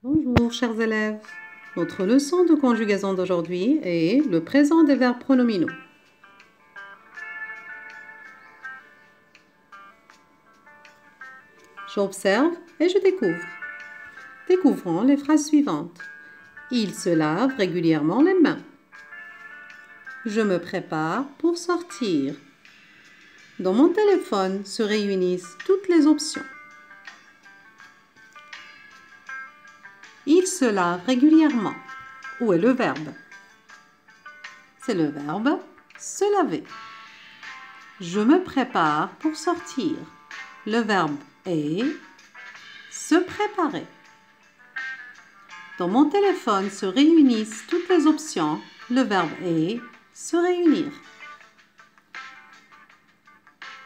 Bonjour chers élèves, notre leçon de conjugaison d'aujourd'hui est le présent des verbes pronominaux. J'observe et je découvre. Découvrons les phrases suivantes. Il se lave régulièrement les mains. Je me prépare pour sortir. Dans mon téléphone se réunissent toutes les options. Il se lave régulièrement. Où est le verbe? C'est le verbe se laver. Je me prépare pour sortir. Le verbe est se préparer. Dans mon téléphone se réunissent toutes les options. Le verbe est se réunir.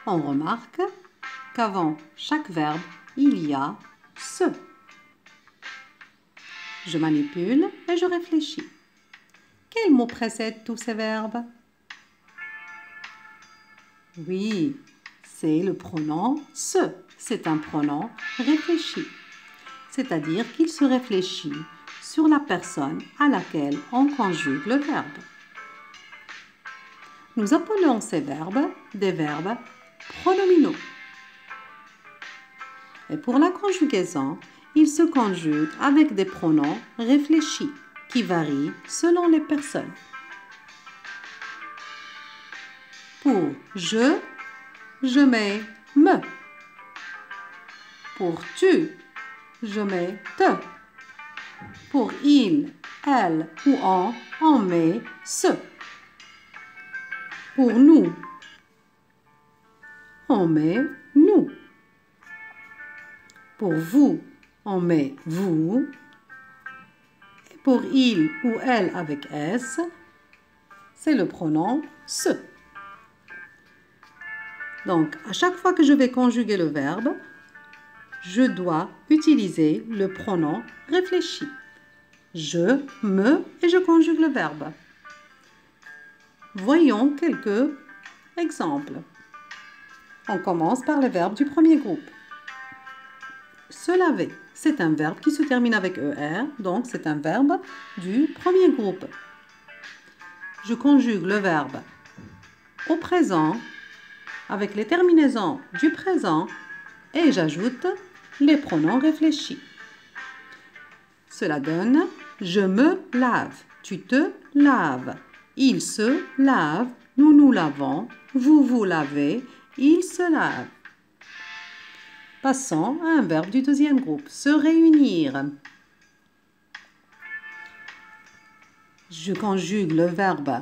On remarque qu'avant chaque verbe, il y a se. Je manipule et je réfléchis. Quel mot précède tous ces verbes? Oui, c'est le pronom se. C'est un pronom réfléchi. C'est-à-dire qu'il se réfléchit sur la personne à laquelle on conjugue le verbe. Nous appelons ces verbes des verbes pronominaux. Et pour la conjugaison, ils se conjuguent avec des pronoms réfléchis qui varient selon les personnes. Pour je mets me. Pour tu, je mets te. Pour il, elle ou on met se. Pour nous, on met nous. Pour vous, on met vous. Et pour il ou elle avec S, c'est le pronom se. Donc, à chaque fois que je vais conjuguer le verbe, je dois utiliser le pronom réfléchi. Je, me et je conjugue le verbe. Voyons quelques exemples. On commence par le verbe du premier groupe. Se laver, c'est un verbe qui se termine avec ER, donc c'est un verbe du premier groupe. Je conjugue le verbe au présent avec les terminaisons du présent et j'ajoute les pronoms réfléchis. Cela donne je me lave, tu te laves, il se lave, nous nous lavons, vous vous lavez, il se lave. Passons à un verbe du deuxième groupe, se réunir. Je conjugue le verbe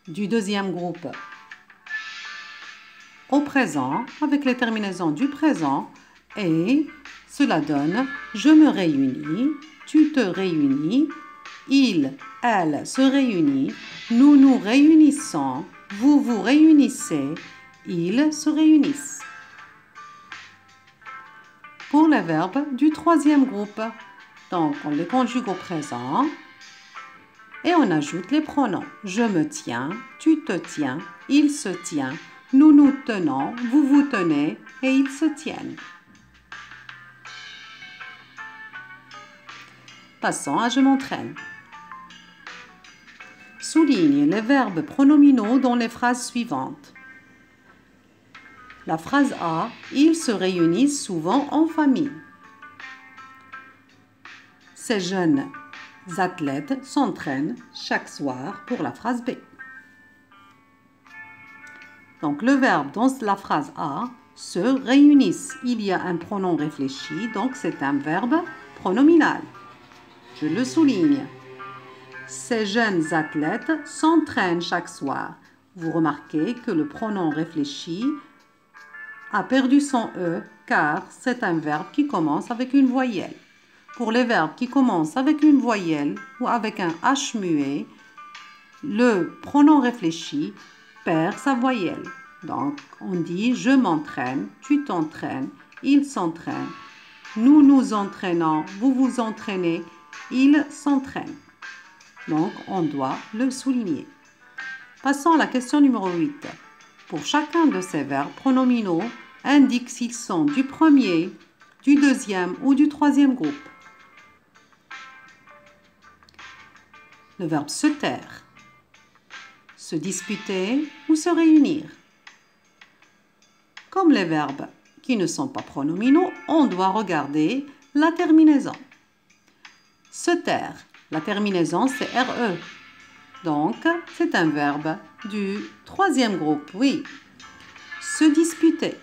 du deuxième groupe au présent avec les terminaisons du présent et cela donne je me réunis, tu te réunis, il, elle se réunit, nous nous réunissons, vous vous réunissez, ils se réunissent. Pour les verbes du troisième groupe, donc on les conjugue au présent et on ajoute les pronoms. Je me tiens, tu te tiens, il se tient, nous nous tenons, vous vous tenez et ils se tiennent. Passons à je m'entraîne. Souligne les verbes pronominaux dans les phrases suivantes. La phrase A, ils se réunissent souvent en famille. Ces jeunes athlètes s'entraînent chaque soir pour la phrase B. Donc le verbe dans la phrase A, se réunissent. Il y a un pronom réfléchi, donc c'est un verbe pronominal. Je le souligne. Ces jeunes athlètes s'entraînent chaque soir. Vous remarquez que le pronom réfléchi a perdu son E car c'est un verbe qui commence avec une voyelle. Pour les verbes qui commencent avec une voyelle ou avec un H muet, le pronom réfléchi perd sa voyelle. Donc, on dit je m'entraîne, tu t'entraînes, il s'entraîne, nous nous entraînons, vous vous entraînez, il s'entraîne. Donc, on doit le souligner. Passons à la question numéro 8. Pour chacun de ces verbes pronominaux, indique s'ils sont du premier, du deuxième ou du troisième groupe. Le verbe se taire, se disputer ou se réunir. Comme les verbes qui ne sont pas pronominaux, on doit regarder la terminaison. Se taire, la terminaison c'est RE. Donc, c'est un verbe du troisième groupe, oui. Se disputer,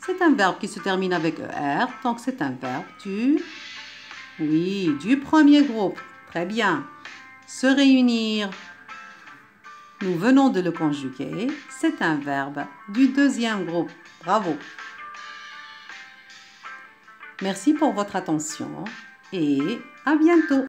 c'est un verbe qui se termine avec ER, donc c'est un verbe du premier groupe. Très bien. Se réunir, nous venons de le conjuguer, c'est un verbe du deuxième groupe. Bravo. Merci pour votre attention et à bientôt.